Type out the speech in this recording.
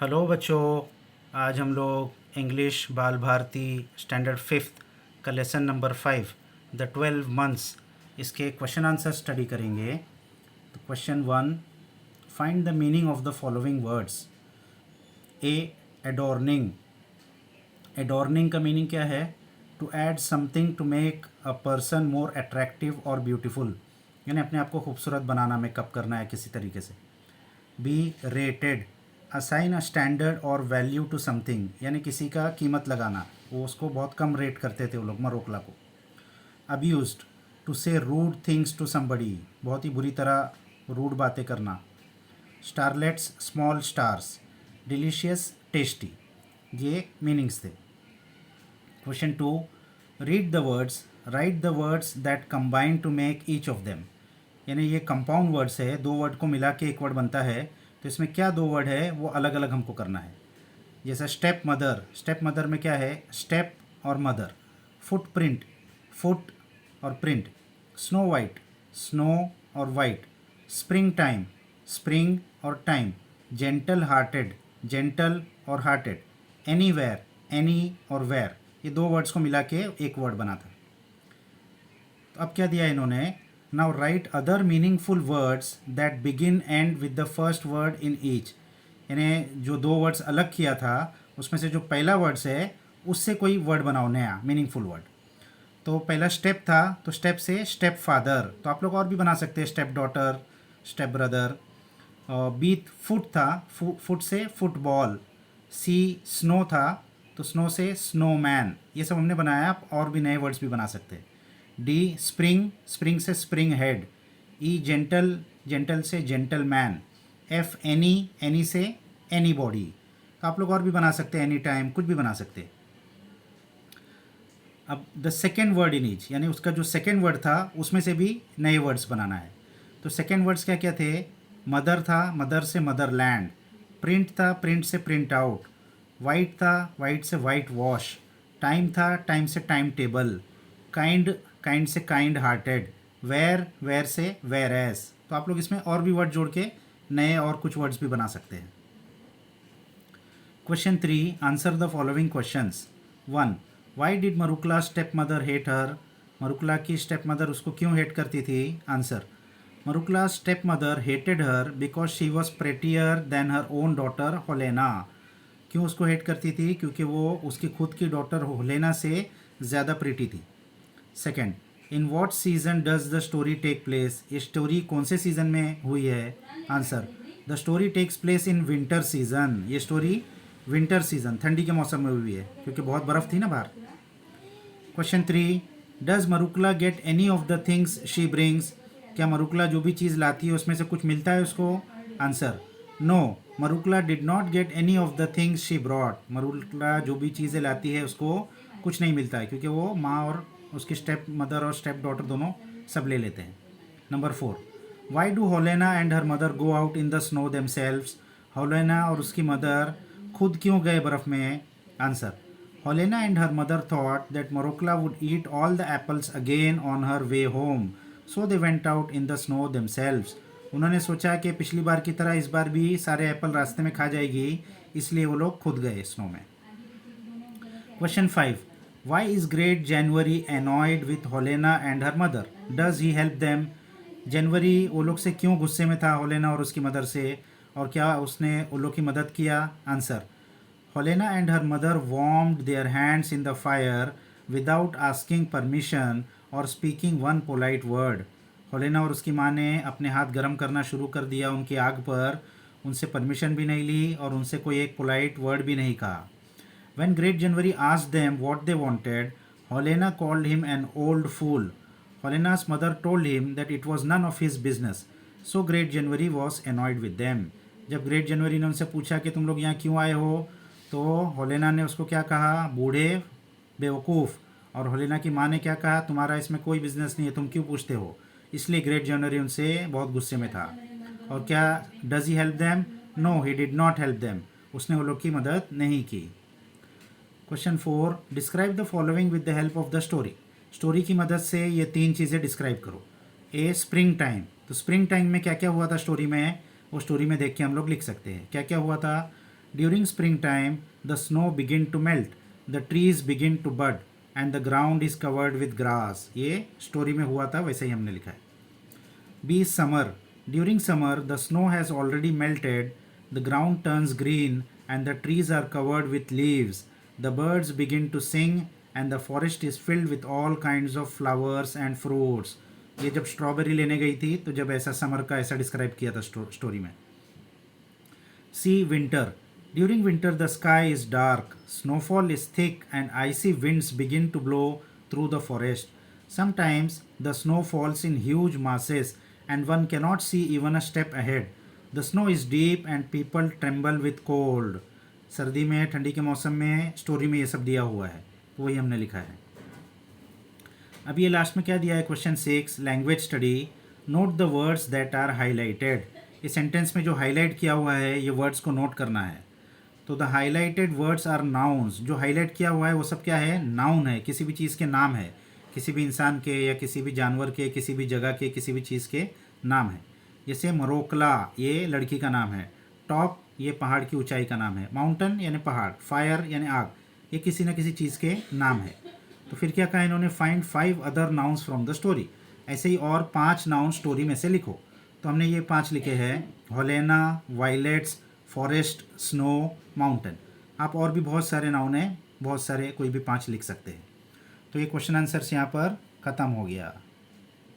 Hello बच्चों। आज हम लोग English Bal Bharati standard fifth का लेसन नंबर 5 द 12 मंथ्स इसके क्वेश्चन आंसर स्टडी करेंगे। तो question 1, find the meaning of the following words. A, adorning. Adorning का मीनिंग क्या है? To add something to make a person more attractive और beautiful, यानी अपने आप को खूबसूरत बनाना, मेकअप करना है किसी तरीके से। B, rated. Assign a standard or value to something, यानी किसी का कीमत लगाना, वो उसको बहुत कम रेट करते थे वो लोग, मरोकला को। Abused, to say rude things to somebody, बहुत ही बुरी तरह रूड बातें करना। Starlets, small stars. Delicious, tasty. ये मीनिंग्स थे। Question 2, read the words, write the words that combine to make each of them. यानी ये कंपाउंड वर्ड्स है, दो वर्ड को मिला के एक वर्ड बनता है, तो इसमें क्या दो वर्ड है वो अलग अलग हमको करना है। जैसे स्टेप मदर, स्टेप मदर में क्या है? स्टेप और मदर। फुटप्रिंट, फुट और प्रिंट। स्नो वाइट, स्नो और वाइट। स्प्रिंग टाइम, स्प्रिंग और टाइम। जेंटल हार्टेड, जेंटल और हार्टेड। एनीवेयर, एनी और वेयर। ये दो वर्ड्स को मिला के एक वर्ड बना था। तो अब क्या दिया इन्होंने? Now right other meaningful words that begin and with the first word in each. यानी जो दो वर्ड्स अलग किया था उसमें से जो पहला वर्ड्स है उससे कोई वर्ड बनाओ नया मीनिंगफुल वर्ड। तो पहला स्टेप था, तो स्टेप से स्टेप फादर, तो आप लोग और भी बना सकते हैं, step daughter, step brother. B, foot था, फुट से फुटबॉल। सी, स्नो था, तो स्नो से स्नोमैन। ये सब हमने बनाया, आप और भी नए वर्ड्स भी बना सकते हैं। डी, स्प्रिंग, स्प्रिंग से स्प्रिंग हेड। ई, जेंटल, जेंटल से gentle man. F, any, any से एनी बॉडी। तो आप लोग और भी बना सकते हैं, एनी टाइम, कुछ भी बना सकते हैं। अब the second word in each, यानी उसका जो सेकेंड वर्ड था उसमें से भी नए वर्ड्स बनाना है। तो सेकेंड वर्ड्स क्या क्या थे? मदर था, मदर से मदरलैंड। प्रिंट था, प्रिंट से प्रिंट आउट। वाइट था, वाइट से वाइट वॉश। टाइम था, टाइम से टाइम टेबल। काइंड, काइंड से काइंड हार्टेड। वेयर, वेयर से वेयर एस। तो आप लोग इसमें और भी वर्ड जोड़ के नए और कुछ वर्ड्स भी बना सकते हैं। Question 3, answer the following questions. 1, why did Marukla step mother hate her. Marukla की स्टेप मदर उसको क्यों हेट करती थी? Answer, Marukla step mother hated her because she was prettier than her own daughter Holena. क्यों उसको hate करती थी? क्योंकि वो उसकी खुद की डॉटर होलेना से ज़्यादा प्रीटी थी। Second, in what season does the story take place. ये स्टोरी कौन से सीज़न में हुई है? Answer, the story takes place in winter season. ये स्टोरी विंटर सीजन, ठंडी के मौसम में हुई है, क्योंकि बहुत बर्फ़ थी ना बाहर। Question 3, does Marukla get any of the things she brings. क्या मरुकला जो भी चीज़ लाती है उसमें से कुछ मिलता है उसको? Answer, no, Marukla did not get any of the things she brought. Marukla जो भी चीज़ें लाती है उसको कुछ नहीं मिलता है, क्योंकि वो माँ और उसकी स्टेप मदर और स्टेप डॉटर दोनों सब ले लेते हैं। Number 4, why do Holena and her mother go out in the snow themselves. Holena और उसकी मदर खुद क्यों गए बर्फ़ में? Answer, Holena and her mother thought that Morokla would eat all the apples again on her way home, so they went out in the snow themselves. उन्होंने सोचा कि पिछली बार की तरह इस बार भी सारे एप्पल रास्ते में खा जाएगी, इसलिए वो लोग खुद गए स्नो में। Question 5, why is great January annoyed with Holena and her mother, does he help them. जनवरी वो लोग से क्यों गुस्से में था, होलेना और उसकी मदर से, और क्या उसने उन लोग की मदद किया? Answer, Holena and her mother warmed their hands in the fire without asking permission और speaking one polite word. Holena और उसकी माँ ने अपने हाथ गर्म करना शुरू कर दिया उनकी आग पर, उनसे परमिशन भी नहीं ली और उनसे कोई एक पोलाइट वर्ड भी नहीं कहा। When Great January asked them what they wanted, Helena called him an old fool. Helena's mother told him that it was none of his business. So Great January was annoyed with them. जब great जनवरी ने उनसे पूछा कि तुम लोग यहाँ क्यों आए हो, तो होलेना ने उसको क्या कहा? बूढ़े, बेवकूफ़। और होलेना की माँ ने क्या कहा? तुम्हारा इसमें कोई बिजनेस नहीं है, तुम क्यों पूछते हो। इसलिए ग्रेट जनवरी उनसे बहुत गुस्से में था। और क्या does he help them? No, he did not help them. उसने वो लोग की मदद नहीं की। Question 4, describe the following with the help of the story. Story की मदद से ये तीन चीज़ें डिस्क्राइब करो। ए, स्प्रिंग टाइम, तो स्प्रिंग टाइम में क्या क्या हुआ था स्टोरी में, वो स्टोरी में देख के हम लोग लिख सकते हैं। क्या क्या हुआ था? During spring time the snow begin to melt, the trees begin to bud and the ground is covered with grass. ये स्टोरी में हुआ था, वैसे ही हमने लिखा है। B summer, during summer the snow has already melted, the ground turns green and the trees are covered with leaves, the birds begin to sing and the forest is filled with all kinds of flowers and fruits. ये जब strawberry लेने गई थी तो जब ऐसा summer का ऐसा डिस्क्राइब किया था स्टोरी में। C winter, during winter the sky is dark, snowfall is thick and icy winds begin to blow through the forest. Sometimes the snow falls in huge masses and one cannot see even a step ahead. The snow is deep and people tremble with cold. सर्दी में, ठंडी के मौसम में story में ये सब दिया हुआ है, तो वही हमने लिखा है। अब ये लास्ट में क्या दिया है, question 6 language study. Note the words that are highlighted. इस सेंटेंस में जो हाईलाइट किया हुआ है ये वर्ड्स को नोट करना है। तो the highlighted words are nouns. जो हाईलाइट किया हुआ है वो सब क्या है, नाउन है, किसी भी चीज़ के नाम है, किसी भी इंसान के या किसी भी जानवर के, किसी भी जगह के, किसी भी चीज़ के नाम है। जैसे मरोकला, ये लड़की का नाम है। टॉप, ये पहाड़ की ऊंचाई का नाम है। माउंटेन यानी पहाड़, फायर यानी आग, ये किसी न किसी चीज़ के नाम है। तो फिर क्या कहा इन्होंने, find 5 other nouns from the story. ऐसे ही और 5 नाउन स्टोरी में से लिखो। तो हमने ये 5 लिखे हैं, होलेना, वायलेट्स, फॉरेस्ट, स्नो, माउंटेन। आप और भी बहुत सारे नाउन हैं, बहुत सारे, कोई भी 5 लिख सकते हैं। तो ये क्वेश्चन आंसर्स यहाँ पर ख़त्म हो गया।